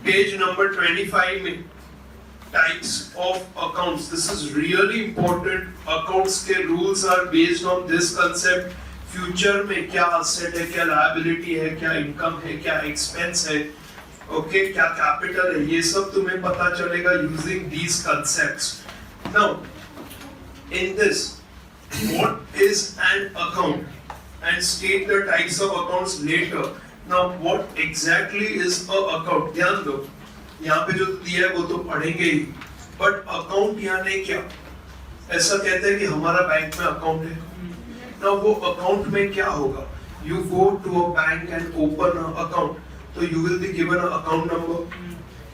Page number 25 में types of accounts. This is really important. Accounts के rules are based on this concept. Future में क्या asset है, क्या liability है, क्या income है, क्या expense है, okay, क्या capital है, ये सब तुम्हें पता चलेगा using these concepts. Now, in this, what is an account? And state the types of accounts later. Now, what exactly is a account? ध्यान दो, यहाँ पे जो दिया है वो तो पढ़ेंगे ही, बट अकाउंट यानी क्या? ऐसा कहते हैं कि हमारा बैंक में अकाउंट है, ना वो अकाउंट में क्या होगा? You go to a bank and open an account, so you will be given an account number,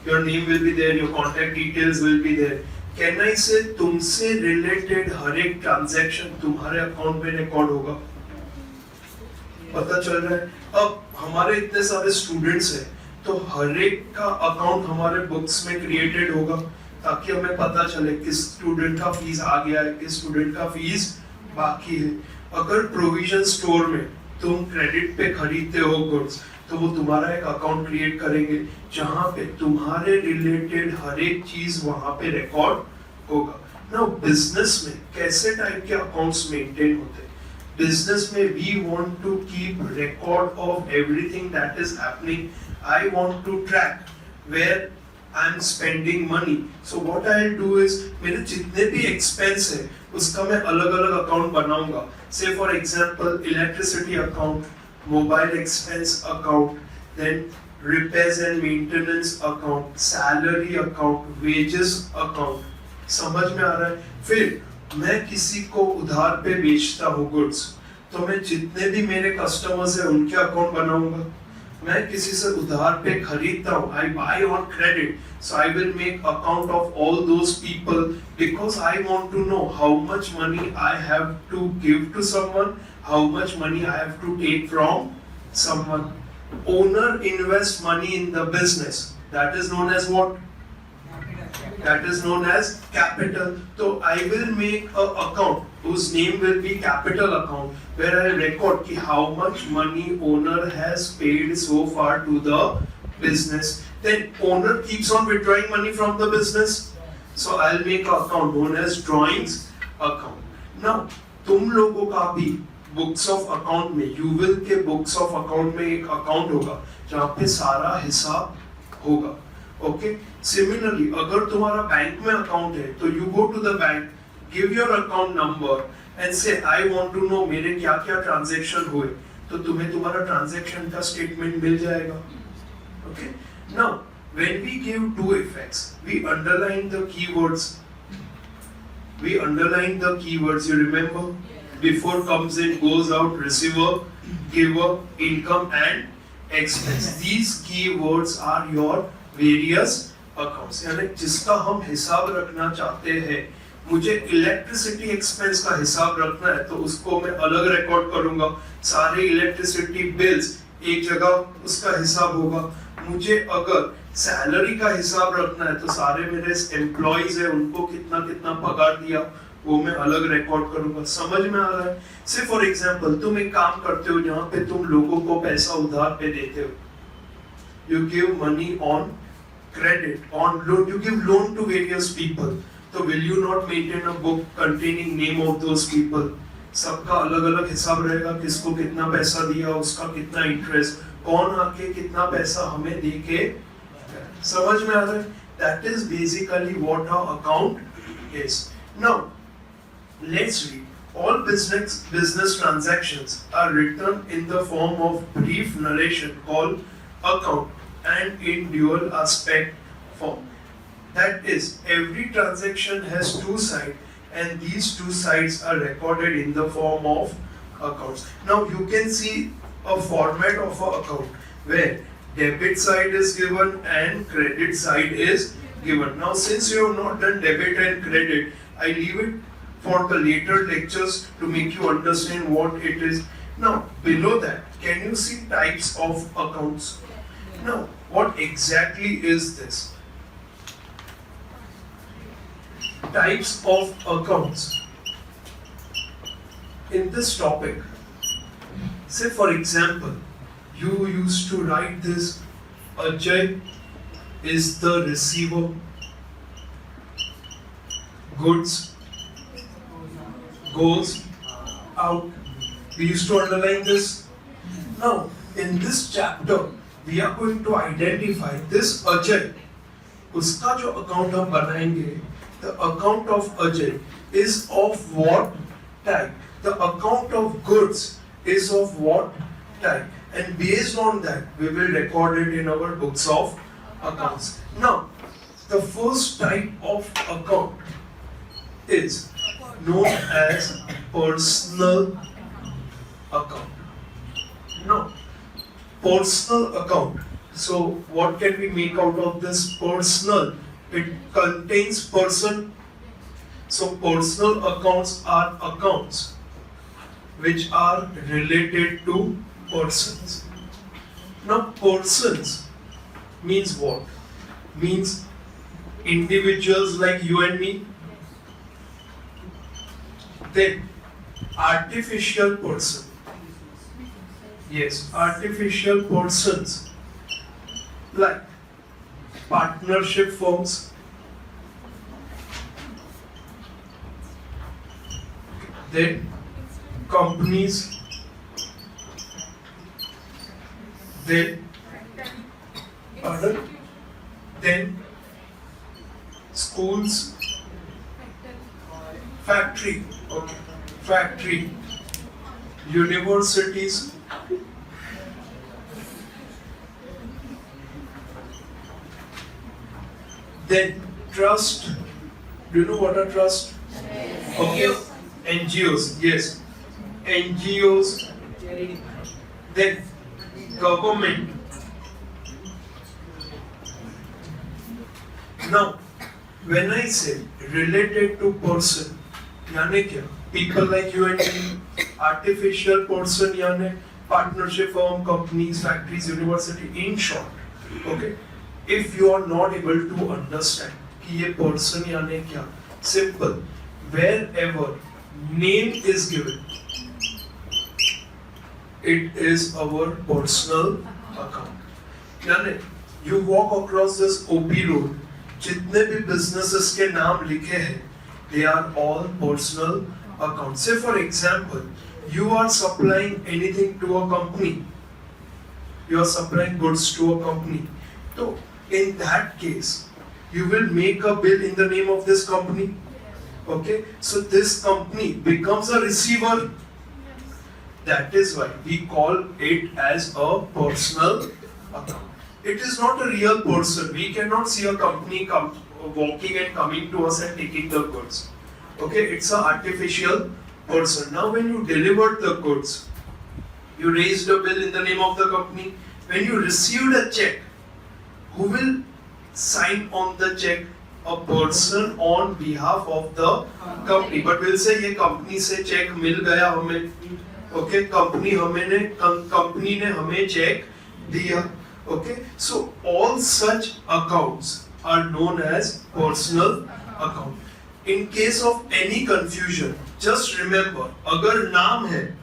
your name will be there, your contact details will be there. Can I say तुमसे related हर एक transaction तुम्हारे account में record होगा? पता चल रहा है? अब हमारे इतने सारे स्टूडेंट्स हैं, तो हर एक का अकाउंट हमारे बुक्स में क्रिएटेड होगा, ताकि हमें पता चले किस स्टूडेंट का फीस आ गया है, किस स्टूडेंट का फीस बाकी है. अगर प्रोविजन स्टोर में तुम क्रेडिट पे खरीदते हो गुड्स, तो वो तुम्हारा एक अकाउंट क्रिएट करेंगे जहां पे तुम्हारे रिलेटेड हर एक चीज वहां पे रिकॉर्ड होगा. नाउ बिजनेस में कैसे टाइप के अकाउंट्स मेंटेन होते हैं? बिजनेस में we want to keep record of everything that is happening. I want to track where I'm spending money. So what I'll do is मेरे जितने भी expense है उसका मैं अलग-अलग account बनाऊंगा. Say for example electricity account, mobile expense account, then repairs and maintenance account, salary account, wages account. समझ में आ रहा है? फिर मैं किसी को उधार पे बेचता हूँ goods, तो मैं जितने भी मेरे customers हैं उनके account बनाऊंगा. मैं किसी से उधार पे खरीदता हूँ, I buy on credit, so I will make account of all those people because I want to know how much money I have to give to someone, how much money I have to take from someone. Owner invests money in the business. That is known as what? That is known as capital. So I will make a account whose name will be capital account, where I record ki how much money owner has paid so far to the business. Then owner keeps on withdrawing money from the business, so I'll make an account known as drawings account. Now तुम लोगों का भी books of account में, you will के books of account में एक account होगा जहाँ पे सारा हिसाब होगा. Okay. Similarly, अगर तुम्हारा बैंक में अकाउंट है, तो you go to the bank, give your account number and say I want to know मेरे क्या क्या ट्रांजैक्शन हुए, तो तुम्हें तुम्हारा ट्रांजैक्शन का स्टेटमेंट मिल जाएगा. Okay. Now, when we give two effects, we underline the keywords. We underline the keywords. You remember? Before comes in, goes out, receiver, giver, income and expense. These keywords are your various accounts. यानी जिसका हम हिसाब रखना चाहते हैं, मुझे electricity expense का हिसाब रखना है, तो उसको मैं अलग रिकॉर्ड करूंगा. सारे इलेक्ट्रिसिटी बिल्स एक जगह उसका हिसाब होगा. मुझे अगर सैलरी का हिसाब रखना है, तो सारे मेरे एम्प्लॉइज है उनको कितना कितना पगार दिया वो मैं अलग रिकॉर्ड करूंगा. समझ में आ रहा है? से फॉर एग्जांपल तुम एक काम करते हो जहाँ पे तुम लोगों को पैसा उधार पे देते हो. You give money on credit, on loan, you give loan to various people. So will you not maintain a book containing name of those people? सबका अलग अलग हिसाब रहेगा, किसको कितना पैसा दिया, उसका कितना इंटरेस्ट, कौन आके कितना पैसा हमें दे के. समझ में आ रहा है? That is basically what our account is. Now, let's read. All business transactions are written in the form of brief narration called account and in dual aspect form. That is, every transaction has two sides and these two sides are recorded in the form of accounts. Now you can see a format of an account where debit side is given and credit side is given. Now since you have not done debit and credit, I leave it for the later lectures to make you understand what it is. Now below that, can you see types of accounts? Now, what exactly is this? Types of accounts. In this topic, say for example, you used to write this Ajay is the receiver. Goods goes out. We used to underline this. Now, in this chapter, we are going to identify this Ajay. उसका जो account हम बनाएंगे, the account of Ajay is of what type? The account of goods is of what type? And based on that, we will record it in our books of accounts. Now, the first type of account is known as personal account. Now, personal account. So, what can we make out of this personal? It contains person. So, personal accounts are accounts which are related to persons. Now, persons means what? Means individuals like you and me. Then, artificial person. Yes, artificial persons like partnership firms, then companies, then then schools, factory, okay, factory, universities, then trust. Do you know what are trust? Okay, NGOs, yes, NGOs, then government. Now, when I say related to person, यानी क्या? People like you and me, artificial person यानी partnership firm, companies, factories, university. In short, okay. If you are not able to understand कि ये person यानी क्या, simple. Wherever name is given, it is our personal account. यानी you walk across this OP road, जितने भी businesses के नाम लिखे हैं, they are all personal accounts. Say for example, you are supplying anything to a company. You are supplying goods to a company. So in that case, you will make a bill in the name of this company. Okay, so this company becomes a receiver. That is why we call it as a personal account. It is not a real person. We cannot see a company walking and coming to us and taking the goods. Okay, it's an artificial person. Now when you delivered the goods, you raised a bill in the name of the company. When you received a check, who will sign on the check? A person on behalf of the company. But we'll say ये company से check मिल गया हमें. Okay, company ने हमें check दिया. Okay, so all such accounts are known as personal account. In case of any confusion, just remember, अगर नाम है,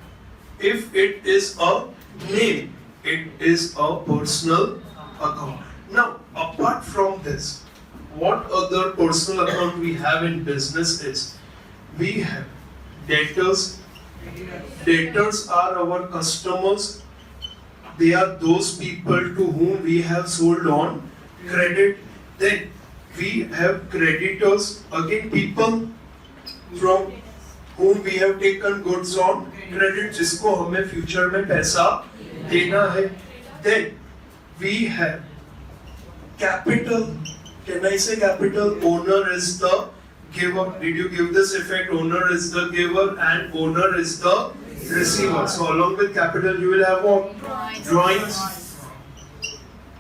if it is a name, it is a personal account. Now, apart from this, what other personal account we have in business is, we have debtors. Debtors are our customers. They are those people to whom we have sold on credit. Then we have creditors, again people from whom we have taken goods on credit, जिसको हमें future में पैसा देना है. Then we have capital. Can I say capital? Owner is the giver. Did you give this effect? Owner is the giver and owner is the receiver. So along with capital you will have what? Drawings.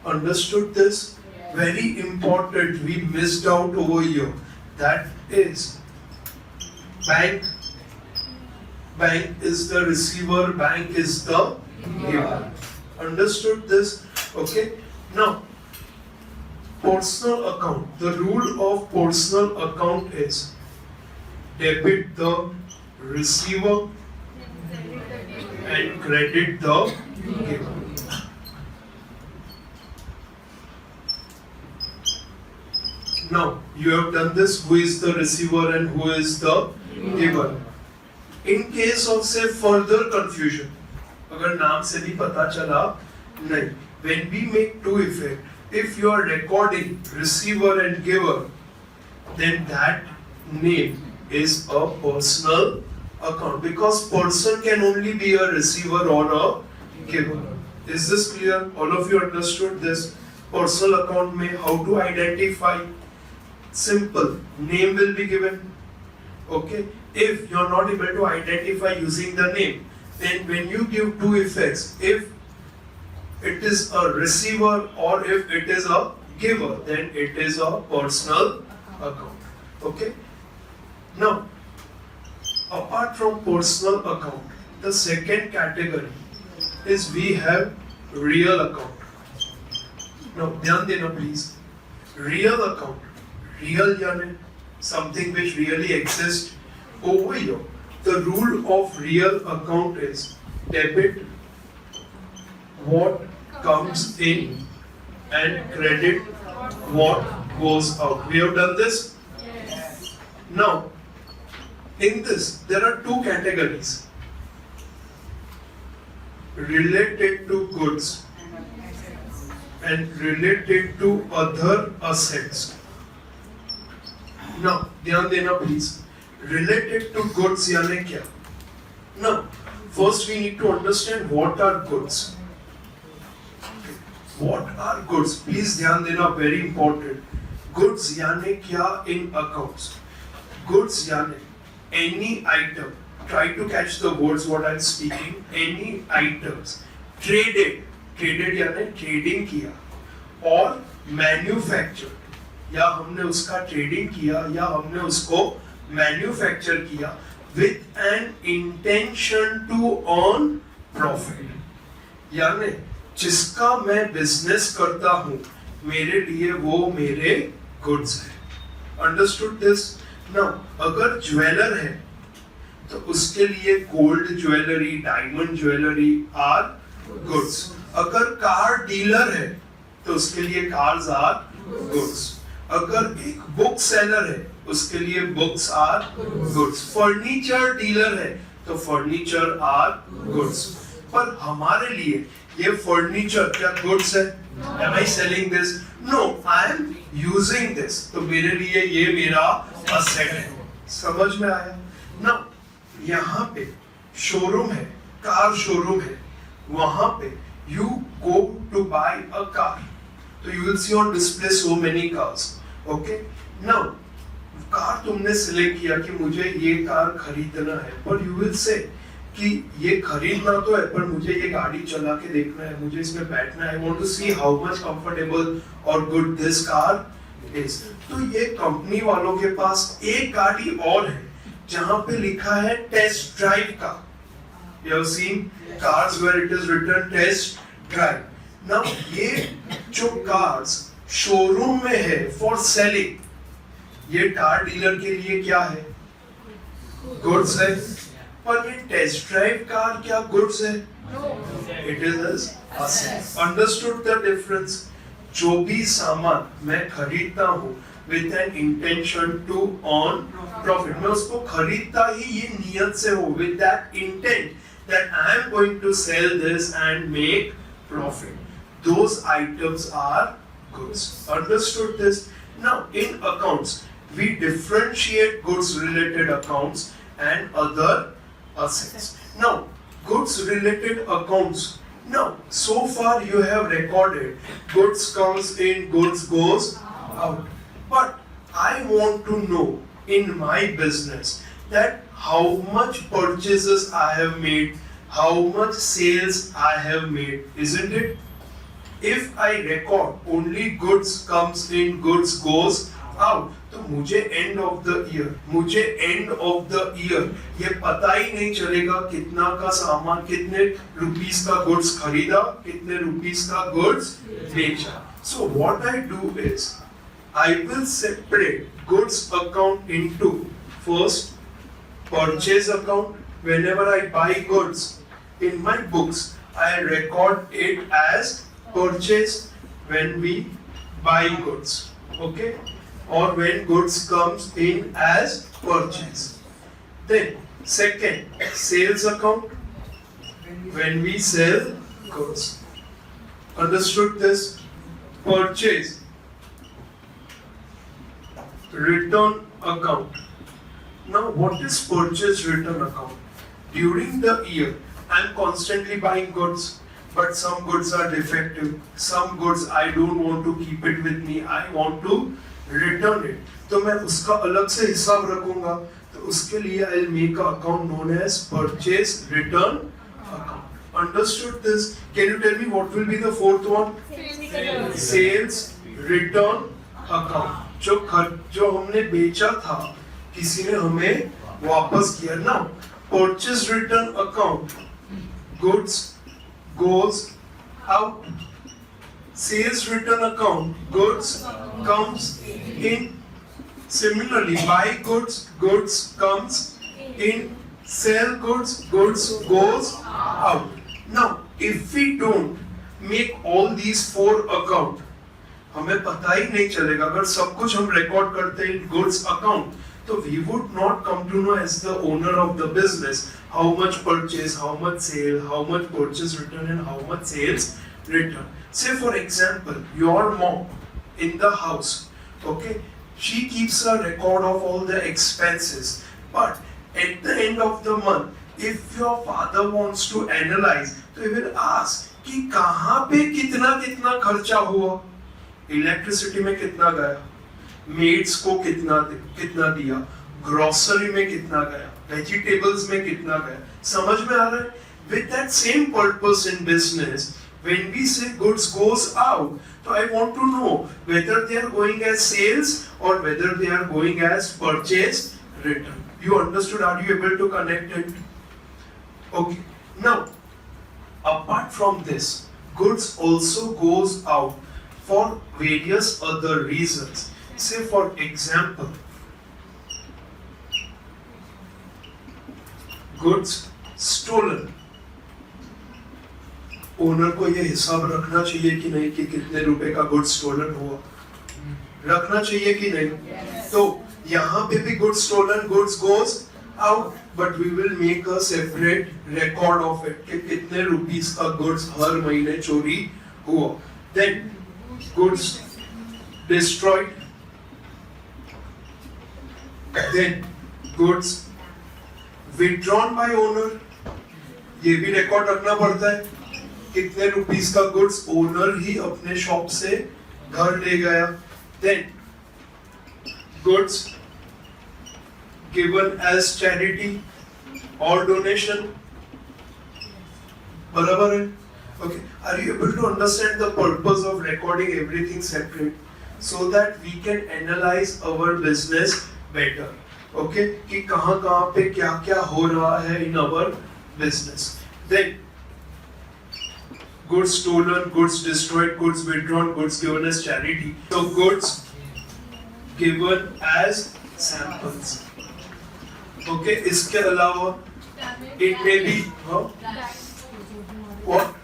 Understood this? Very important. We missed out over here. That is bank. Bank is the receiver. Bank is the giver. Understood this? Okay. Now, personal account. The rule of personal account is debit the receiver and credit the giver. Now, you have done this, who is the receiver and who is the giver. In case of say further confusion, अगर नाम से भी पता चला नहीं, when we make two effect, if you are recording receiver and giver, then that name is a personal account, because person can only be a receiver or a giver. Is this clear? All of you understood this? Personal account में how to identify? Simple, name will be given. Okay, if you are not able to identify using the name, then when you give two effects, if it is a receiver or if it is a giver, then it is a personal account. Okay, now apart from personal account, the second category is we have real account. Now ध्यान देना please. Real account, real यानी something which really exists. Over here, the rule of real account is debit what comes in and credit what goes out. We have done this? Yes. Now, in this, there are two categories related to goods and related to other assets. Now, ध्यान देना please. Related to goods यानी क्या? Now, first we need to understand what are goods. What are goods? Please ध्यान देना, very important. Goods यानी क्या in accounts? Goods यानी any item. Try to catch the words what I'm speaking. Any items traded यानी trading किया और manufactured, या हमने उसका ट्रेडिंग किया या हमने उसको मैन्युफैक्चर किया with an intention to earn profit. यानी जिसका मैं बिजनेस करता हूं मेरे लिए वो मेरे गुड्स है. Understood this? नाउ अगर ज्वेलर है तो उसके लिए gold jewellery, diamond jewellery are goods. अगर कार डीलर है तो उसके लिए कार्स आर गुड्स. अगर एक बुक सेलर है उसके लिए books are goods. Furniture dealer है तो फर्नीचर आर गुड्स. पर हमारे लिए ये फर्नीचर क्या गुड्स है? Am I selling this? No, I am using this. तो मेरे लिए ये मेरा असेट है. समझ में आया ना? यहाँ पे शोरूम है, कार शोरूम है, वहां पे you go to buy a car. तो you will see on display so many cars. Okay? Now, car तुमने सिलेक्ट किया कि मुझे ये कार खरीदना है, पर you will say कि ये खरीदना तो है पर मुझे ये गाड़ी चला के देखना है, मुझे इसमें बैठना है. I want to see how much comfortable or good this car is. तो ये कंपनी वालों के पास एक गाड़ी और है जहां पे लिखा है टेस्ट ड्राइव का. You have seen cars where it is written test drive. Now ये जो cars शोरूम में है for selling, ये कार डीलर के लिए क्या है? गुड्स है. पर ये टेस्ट ड्राइव कार क्या गुड्स है? It is assets. Understood the difference? जो भी सामान मैं खरीदता हूँ with an intention to earn profit, मैं उसको खरीदता ही ये नियत से हो, with that intent that I am going to sell this and make profit. Those items are goods. Understood this? Now in accounts we differentiate goods related accounts and other assets. Now goods related accounts. Now so far you have recorded goods comes in, goods goes out. But I want to know in my business that how much purchases I have made, how much sales I have made, isn't it? If I record only goods comes in, goods goes out, तो मुझे end of the year ये पता ही नहीं चलेगा कितना का सामान, कितने रुपीस का गुड्स खरीदा, कितने रुपीस का गुड्स बेचा. So what I do is I will separate goods account into first purchase account. Whenever I buy goods in my books, I record it as purchase when we buy goods. Okay? or when goods comes in as purchase. Then second, sales account, when we sell goods. Understood this? Purchase return account. Now what is purchase return account? During the year, I am constantly buying goods, but some goods are defective, some goods I don't want to keep it with me, I want to return it. तो मैं उसका अलग से हिसाब रखूंगा, तो उसके लिए I'll make an account known as purchase return account. Understood this? Can you tell me what will be the fourth one? Sales return account. जो हमने बेचा था, किसी ने हमें वापस किया ना. Purchase return account, goods goes out. Sales return account, goods comes in. Similarly, buy goods, goods comes in. Sell goods, goods goes out. Now, if we don't make all these four account, हमें पता ही नहीं चलेगा. अगर सब कुछ हम record करते हैं goods account, so we would not come to know as the owner of the business how much purchase, how much sale, how much purchase return and how much sales return. Say for example, your mom in the house, okay, she keeps a record of all the expenses, but at the end of the month, if your father wants to analyze, तो he will ask कि कहाँ पे कितना खर्चा हुआ, electricity में कितना गया, मेड्स को कितना दिया, ग्रोसरी में कितना गया, वेजिटेबल्स में कितना गया. समझ में आ रहा है? With that same purpose in business, when we say goods goes out, so I want to know whether they are going as sales or whether they are going as purchase return. You understood? Are you able to connect it? Okay. Now, apart from this, goods also goes out for various other reasons. Say for example, goods stolen. Owner को ये हिसाब रखना चाहिए कि नहीं कि कितने रुपए का गुड्स स्टोलन हुआ, रखना चाहिए कि नहीं? तो यहाँ पे भी goods stolen, goods goes out, but we will make a separate record of it कि कितने रुपीस का गुड्स हर महीने चोरी हुआ. Then goods destroyed, then goods withdrawn by owner, ये भी रिकॉर्ड रखना पड़ता है कितने रुपीस का गुड्स ओनर ही अपने शॉप से घर ले गया. then goods given as charity or donation. बराबर है? Okay, are you able to understand the purpose of recording everything separate so that we can analyze our business better? Okay, कि कहाँ पे क्या हो रहा है in our business. Then goods stolen, goods destroyed, goods withdrawn, goods given as charity. So goods given as samples. Okay, इसके अलावा it may be what?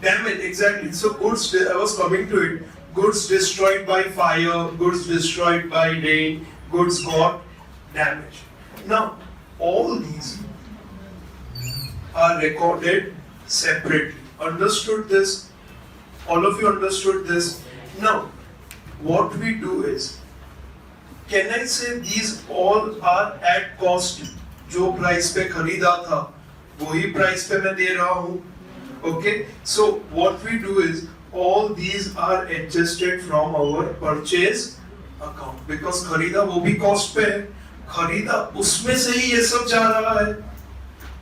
Damage, exactly. So goods, I was coming to it. Goods destroyed by fire, goods destroyed by rain, goods got damaged. Now, all these are recorded separately. Understood this? All of you understood this? Now, what we do is, can I say these all are at cost? जो price पे खरीदा था, वही price पे मैं दे रहा हूँ. Okay, so what we do is all these are adjusted from our purchase account because खरीदा वो भी cost पे है, खरीदा उसमें से ही ये सब जा रहा है.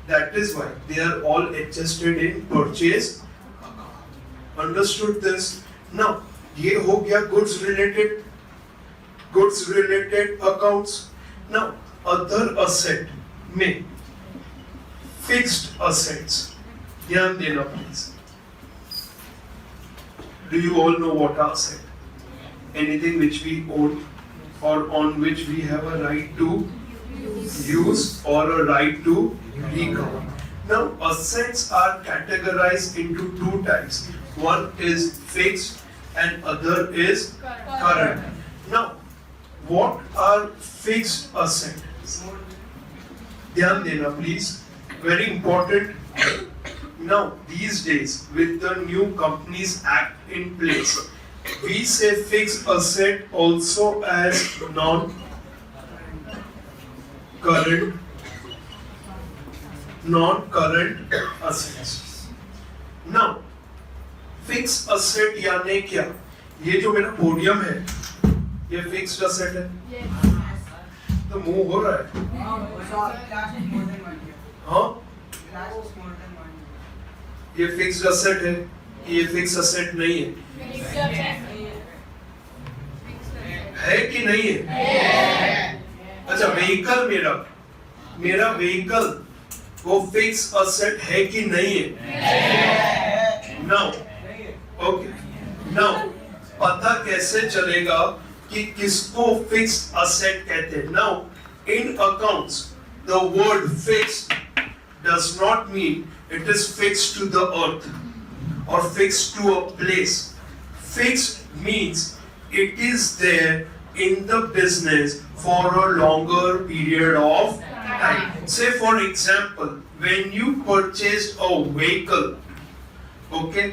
That is why they are all adjusted in purchase account. Understood this? Now ये हो गया goods related accounts. Now other asset में fixed assets. ध्यान देना please. Do you all know what are asset? Anything which we own or on which we have a right to use or a right to recover. Now assets are categorized into two types. One is fixed and other is current. Now, what are fixed assets? ध्यान देना please, very important. Now, these days, with the new Companies Act in place, we say fixed asset also as non-current assets. Now, fixed asset यानी क्या? ये जो मेरा podium है, ये fixed asset है? तो मूव हो रहा है? हाँ? ये फिक्स्ड असेट है, ये फिक्स्ड असेट नहीं है? है कि नहीं है? अच्छा, व्हीकल मेरा व्हीकल वो फिक्स असेट है कि नहीं है? नाउ, ओके, नाउ पता कैसे चलेगा कि किसको फिक्स्ड असेट कहते हैं? Now, in accounts the word fixed does not mean it is fixed to the earth or fixed to a place. Fixed means it is there in the business for a longer period of time. Say for example, when you purchased a vehicle, okay,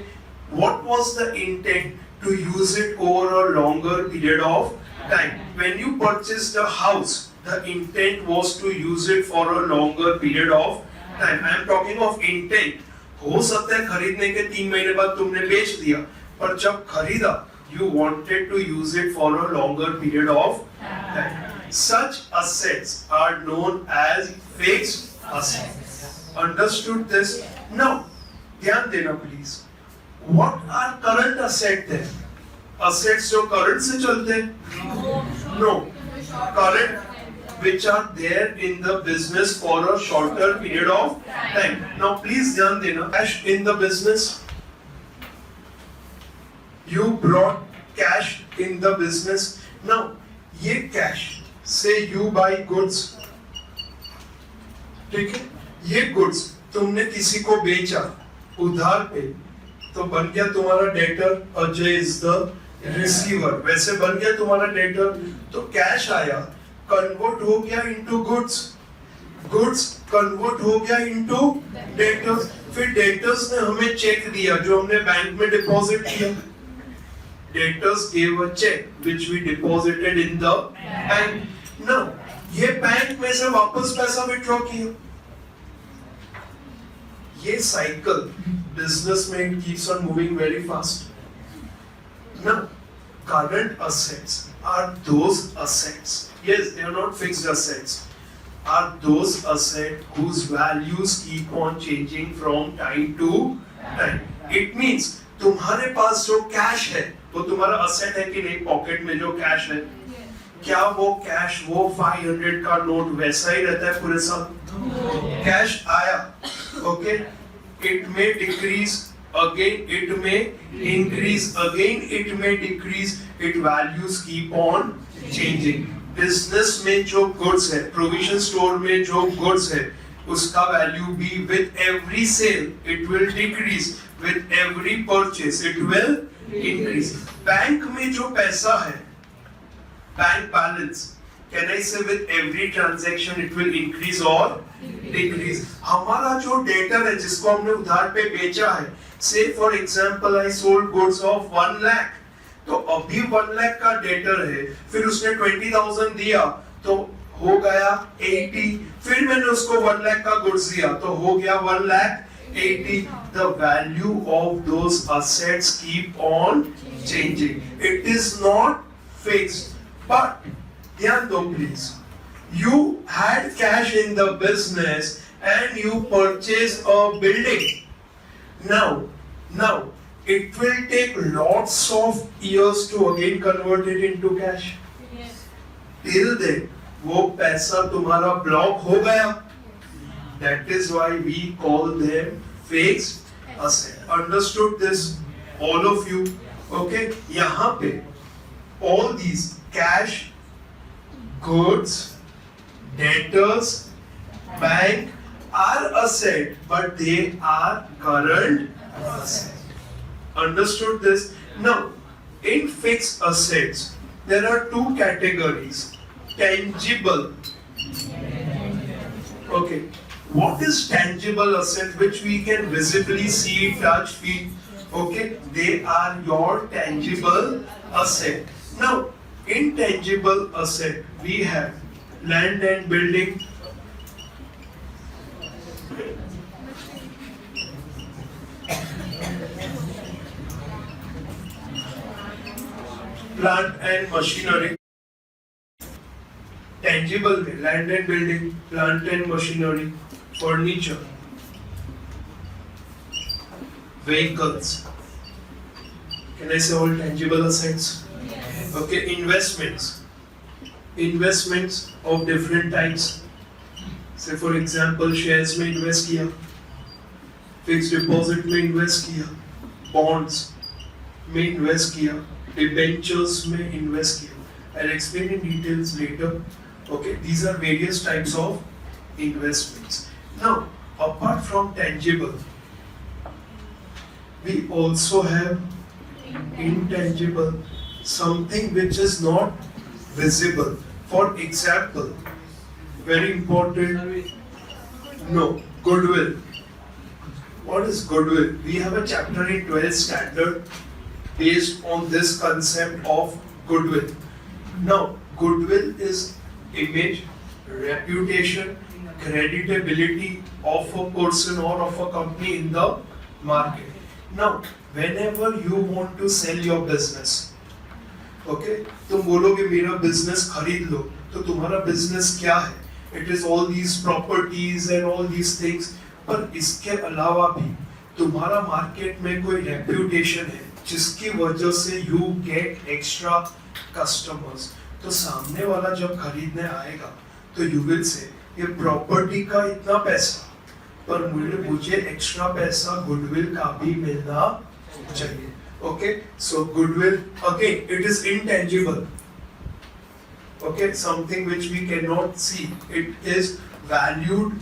what was the intent? To use it over a longer period of time. When you purchased a house, the intent was to use it for a longer period of time. I am talking of intent. हो सकता है खरीदने के 3 महीने बाद तुमने बेच दिया, पर जब खरीदा, you wanted to use it for a longer period of time. Such assets are known as fixed assets. Understood this? Now, ध्यान देना please. What are current assets then? Assets जो current से चलते हैं? No. Current which are there in the business for a shorter period of time. Now please ध्यान देना, cash in the business. You brought cash in the business. Now ये cash, say you buy goods, ठीक है? ये goods तुमने किसी को बेचा उधार पे, तो बन गया तुम्हारा debtor, Ajay is the receiver, वैसे बन गया तुम्हारा डेटर, तो कैश आया, कन्वर्ट हो गया इनटू गुड्स, गुड्स कन्वर्ट हो गया इनटू डेटर्स, फिर डेटर्स ने हमें चेक दिया जो हमने बैंक में डिपॉजिट किया, debtors gave a check which we deposited in the bank. Now ये बैंक में से वापस पैसा विड्रॉ किया, ये साइकिल business में it keeps on moving very fast. Now current assets are those assets, yes, they are not fixed assets, are those assets whose values keep on changing from time to time. It means तुम्हारे पास जो cash है वो तुम्हारा asset है कि नहीं? Pocket में जो कैश है, क्या वो कैश वो 500 का नोट वैसा ही रहता है पूरे साल? कैश आया, okay, it may decrease again, it may increase again, it may decrease, its values keep on changing. Business में जो गुड्स है, प्रोविजन स्टोर में जो गुड्स है, उसका वैल्यू भी with every sale it will decrease, with every purchase it will increase. Bank में जो पैसा है, bank balance, can I say with every transaction it will increase और डिक्रीज. हमारा जो डेटर है जिसको हमने उधार पे बेचा है, से for example I sold goods of 1 lakh, तो अभी 1 लाख का डेटर है, फिर उसने 20,000 दिया तो हो गया 80, फिर मैंने उसको 1 लाख का गुड्स दिया तो हो गया 1,80,000. The value of those assets keep on changing. It is not fixed. But ध्यान दो please. You had cash in the business and you purchased a building. Now it will take lots of years to again convert it into cash. Yes. Till then, वो पैसा तुम्हारा block हो गया. That is why we call them fixed asset. Understood this, all of you? Okay? यहाँ पे all these cash, goods, debtors, bank are asset, but they are current asset. Understood this? Now, In fixed assets, there are two categories. Tangible. Okay. What is tangible asset which we can visibly see, touch, feel? Okay. They are your tangible asset. Now, intangible asset, we have land and building. Plant and machinery. Tangible में land and building, plant and machinery, furniture, vehicles. Can I say all tangible assets? Yes. Okay, investments. Investments of different types. Say for example, shares में invest किया, fixed deposit में invest किया, bonds में invest किया, debentures में invest किया. I'll explain in details later. Okay, these are various types of investments. Now, apart from tangible, we also have intangible, something which is not visible. For example, very important, no, goodwill. What is goodwill? We have a chapter in 12th standard based on this concept of goodwill. Now, goodwill is image, reputation, creditability of a person or of a company in the market. Now, whenever you want to sell your business, okay, तुम बोलोगे मेरा business खरीद लो, तो तुम्हारा business क्या है? It is all these properties and all these things. पर इसके अलावा भी तुम्हारा मार्केट में कोई रेप्यूटेशन है जिसकी वजह से you get extra customers. तो सामने वाला जब खरीदने आएगा तो you will say ये प्रॉपर्टी का इतना पैसा, पर मुझे एक्स्ट्रा पैसा गुडविल का भी मिलना चाहिए. Okay, so goodwill again it is intangible. Okay, something which we cannot see. It is valued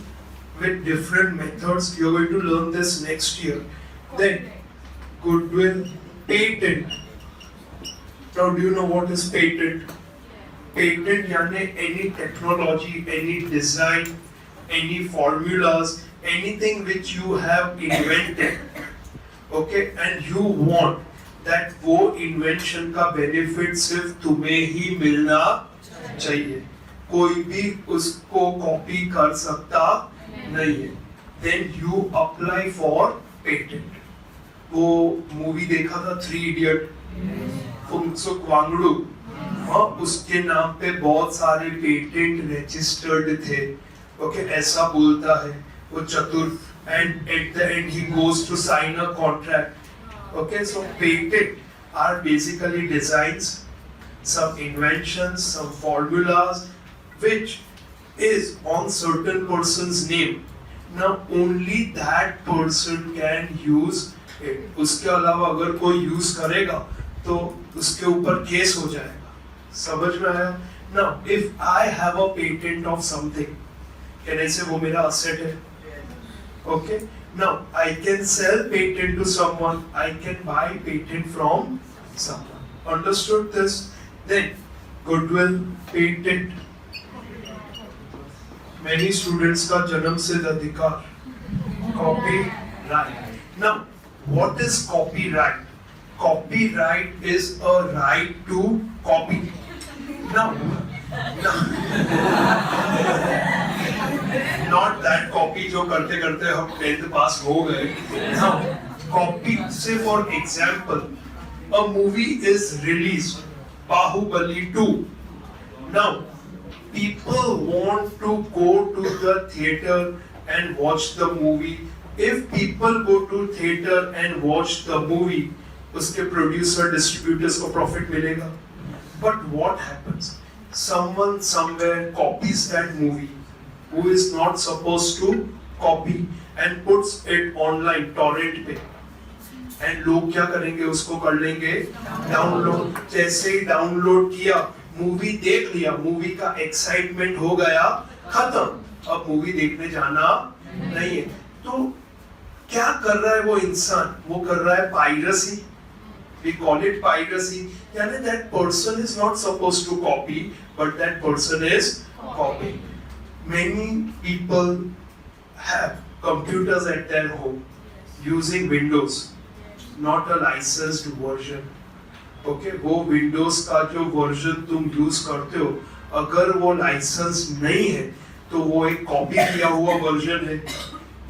with different methods. You are going to learn this next year. Then goodwill, patent. Now do you know what is patent? Patent यानी any technology, any design, any formulas, anything which you have invented, okay, and you want that वो invention का benefit सिर्फ तुम्हें ही मिलना चाहिए, कोई भी उसको copy कर सकता नहीं है. Then you apply for patent. वो movie देखा था 3 Idiot, फुंगसुक वांगडू, हाँ, उसके नाम पे बहुत सारे पेटेंट रजिस्टर्ड थे. ओके, ऐसा बोलता है वो चतुर, and at the end he goes to sign a contract. Okay, so patent are basically designs, some inventions, some formulas which is on certain person's name. Now only that person can use it. उसके अलावा अगर कोई use करेगा तो उसके ऊपर case हो जाएगा. समझ में आया? Now, if I have a patent of something, can I say वो मेरा asset है? Okay. Now, I can sell patent to someone. I can buy patent from someone. Understood this? Then, goodwill, patent. Many students का जन्म सिद्ध अधिकार. Copyright. Now, what is copyright? Copyright is a right to copy. Now, not that copy जो करते करते हम 10th पास हो गए. Now, copy. Say for example, a movie is released, Bahubali 2. Now, people want to go to the theater and watch the movie. If people go to theater and watch the movie, उसके producer, distributors को profit मिलेगा. But what happens? Someone somewhere copies that movie who is not supposed to copy and puts it online, torrent पे. And लोग क्या करेंगे? उसको कर लेंगे डाउनलोड. जैसे ही डाउनलोड किया, मूवी देख लिया, मूवी का एक्साइटमेंट हो गया, खत्म. अब मूवी देखने जाना नहीं है. तो क्या कर रहा है वो इंसान? वो कर रहा है piracy. we call it piracy. यानी that person is not supposed to copy, but that person is copying. Many people have computers at their home using Windows, not a licensed version. Okay, वो Windows का जो version तुम use करते हो, अगर वो licence नहीं है तो वो एक कॉपी किया हुआ वर्जन है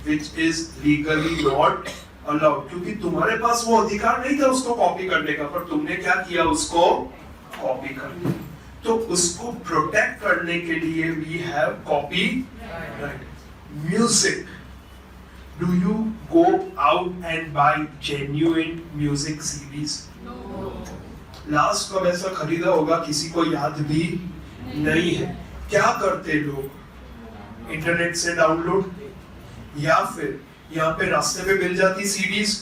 which is legally not allowed, क्योंकि तुम्हारे पास वो अधिकार नहीं था उसको कॉपी करने का, पर तुमने क्या किया, उसको कॉपी कर लिया. तो उसको प्रोटेक्ट करने के लिए we have copy right. Music. Do you go out and buy genuine music CDs? No. Last कब ऐसा खरीदा होगा किसी को याद भी नहीं है. क्या करते लोग, इंटरनेट से डाउनलोड, या फिर यहाँ पे रास्ते पे मिल जाती CDs.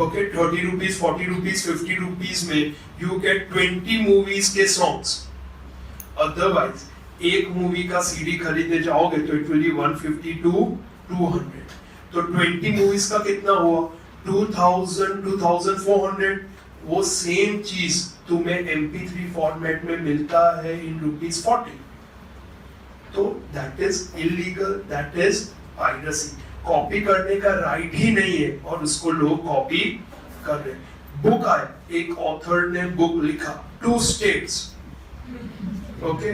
Okay, 30 rupees, 40 rupees, 50 rupees में यू गेट 20 मूवीज के सॉन्ग्स. अदरवाइज एक मूवी का सीडी खरीदने जाओगे तो इट विल बी 150 to 200. तो 20 मूवीज का कितना हुआ, 2000, 2400. वो सेम चीज तुम्हें MP3 फॉर्मेट में मिलता है इन ₹40. तो that is illegal, that is piracy. Copy करने का राइट ही नहीं है और उसको लोग कॉपी कर रहे हैं. बुक आए, एक ऑथर ने बुक लिखा, 2 states. ओके,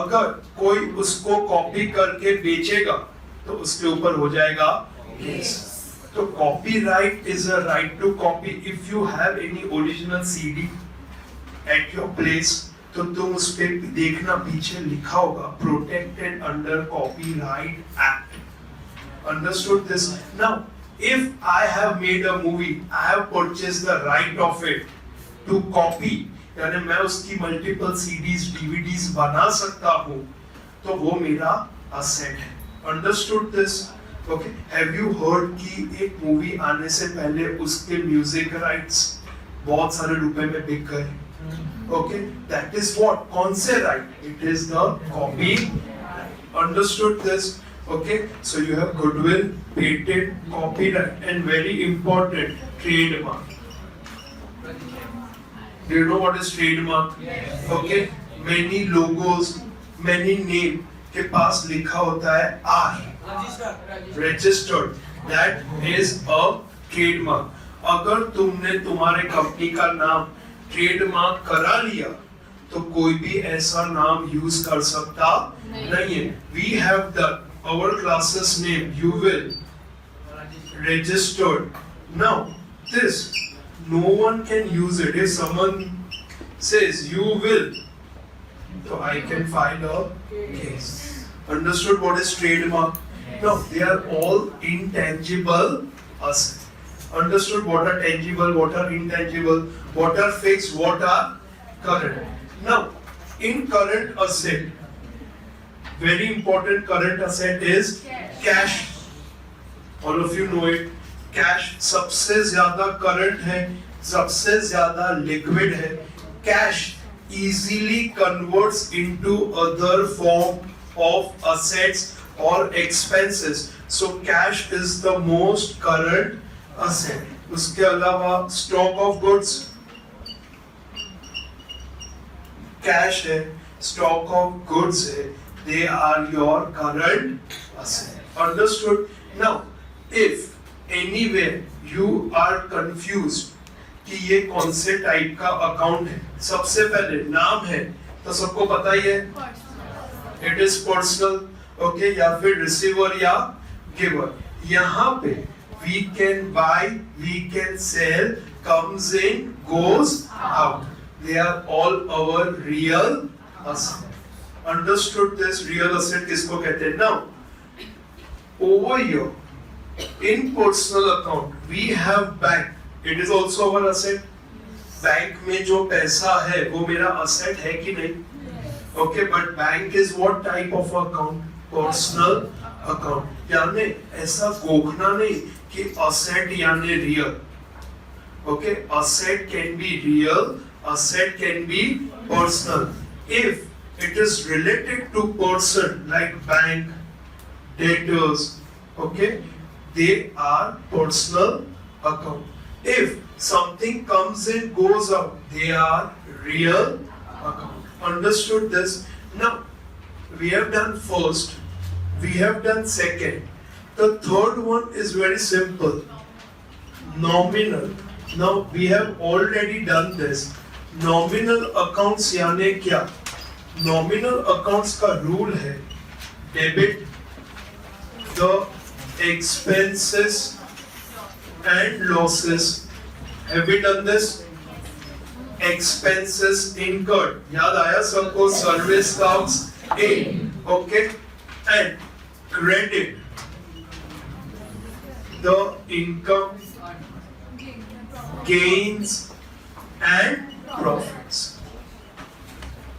अगर कोई उसको कॉपी करके बेचेगा तो उसके ऊपर हो जाएगा केस. तो copyright is a right to copy. If you have any original CD at your place, तो तुम उस पे देखना पीछे लिखा होगा protected under copyright act. Understood this? Now, if I have made a movie, I have purchased the right of it to copy. यानी मैं उसकी multiple CDs, DVDs बना सकता हूँ, तो वो मेरा asset है. Understood this? Okay. Have you heard कि एक मूवी आने से पहले उसके म्यूजिक राइट्स बहुत सारे रुपए में बिक गए? Okay, that is what? कौन से right? It is the copy. Understood this? Okay, so you have goodwill, patent, copyright, and very important, trademark. Do you know what is trademark? Yes. Okay, many logos, many name के पास लिखा होता है R. Registered. That is a trademark. अगर तुमने तुम्हारे company का नाम trademark करा लिया तो कोई भी ऐसा नाम यूज कर सकता नहीं है. We have the our classes name. You will registered. Now this no one can use it. If someone says you will, so I can file a case. Understood what is trademark? No, they are all intangible assets. Understood what are tangible, what are intangible, what are fixed, what are current. Now, in current asset, very important current asset is cash. All of you know it. Cash सबसे ज़्यादा current है, सबसे ज़्यादा liquid है. Cash easily converts into other form of assets or expenses. So cash is the most current asset. उसके अलावा stock of goods, cash है, stock of goods है, they are your current asset. Understood? Now, if anywhere you are confused कि ये कौन से type का account है, सबसे पहले नाम है तो सबको पता ही है, it is personal. ओके, या फिर रिसीवर या गिवर. यहाँ पे we can buy, we can sell, comes in, goes out. They are all our real asset. Understood this? Real asset किसको कहते हैं? Now, over here, in personal account, we have bank. It is also our asset. Bank में जो पैसा है वो मेरा asset है कि नहीं? Okay, but bank is what type of account? Personal account. यानी ऐसा गोखना नहीं कि asset यानी real. Okay, asset can be real, asset can be personal. If it is related to person like bank, debtors, okay, they are personal account. If something comes in, goes out, they are real account. Understood this? Now, we have done first, we have done second. The third one is very simple. Nominal. Now, we have already done this. Nominal accounts यानी क्या? Nominal accounts का rule है debit the expenses and losses. Have we done this? Expenses incurred. याद आया सबको? Service comes in. Okay? And credit the income, gains and profits.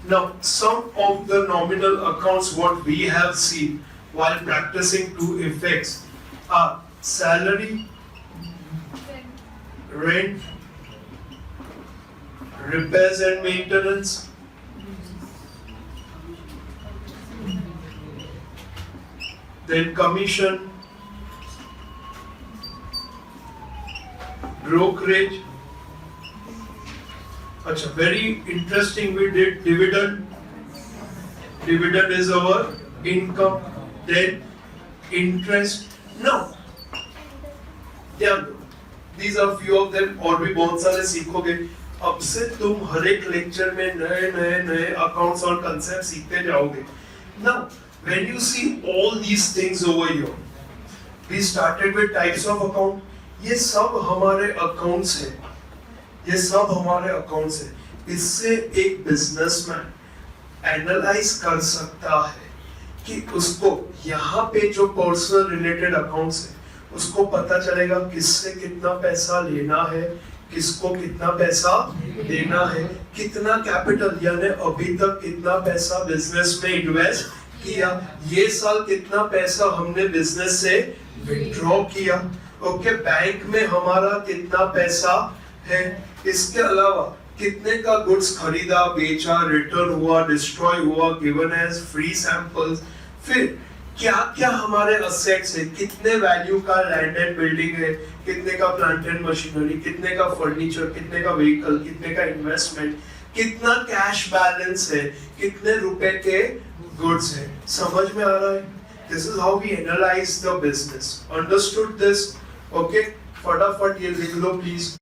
Now, some of the nominal accounts what we have seen while practicing two effects are salary, rent, repairs and maintenance, then commission, brokerage. Achha, very interesting, we did dividend. Dividend is our income, then interest. Now, ध्यान दो, these are few of them, और भी बहुत सारे सीखोगे. अब से तुम हर एक लेक्चर में नए नए नए अकाउंट्स और कंसेप्ट सीखते जाओगे. Now, when you see all these things over here, we started with types of account. ये सब हमारे अकाउंट्स हैं. ये सब हमारे अकाउंट्स हैं. इससे एक बिजनेसमैन एनालाइज कर सकता है कि उसको यहाँ पे जो पर्सनल रिलेटेड अकाउंट्स है उसको पता चलेगा किससे कितना पैसा लेना है, किसको कितना पैसा देना है, कितना कैपिटल यानी अभी तक कितना पैसा बिजनेस में इन्वेस्ट किया, ये साल कितना पैसा हमने बिजनेस से विड्रॉ किया. ओके, बैंक में हमारा कितना पैसा है, इसके अलावा कितने का गुड्स खरीदा, बेचा, रिटर्न हुआ, डिस्ट्रॉय हुआ, गिवन एज फ्री सैंपल्स, फिर क्या क्या हमारे असेट्स है, कितने वैल्यू का लैंड एंड बिल्डिंग है, कितने का प्लांट एंड मशीनरी, कितने का फर्नीचर, कितने का व्हीकल, कितने का इन्वेस्टमेंट, कितना कैश बैलेंस है, कितने रुपए के गुड्स है. समझ में आ रहा है? This is how we analyse the business. Understood this? Okay, फटाफट ये लिख लो प्लीज.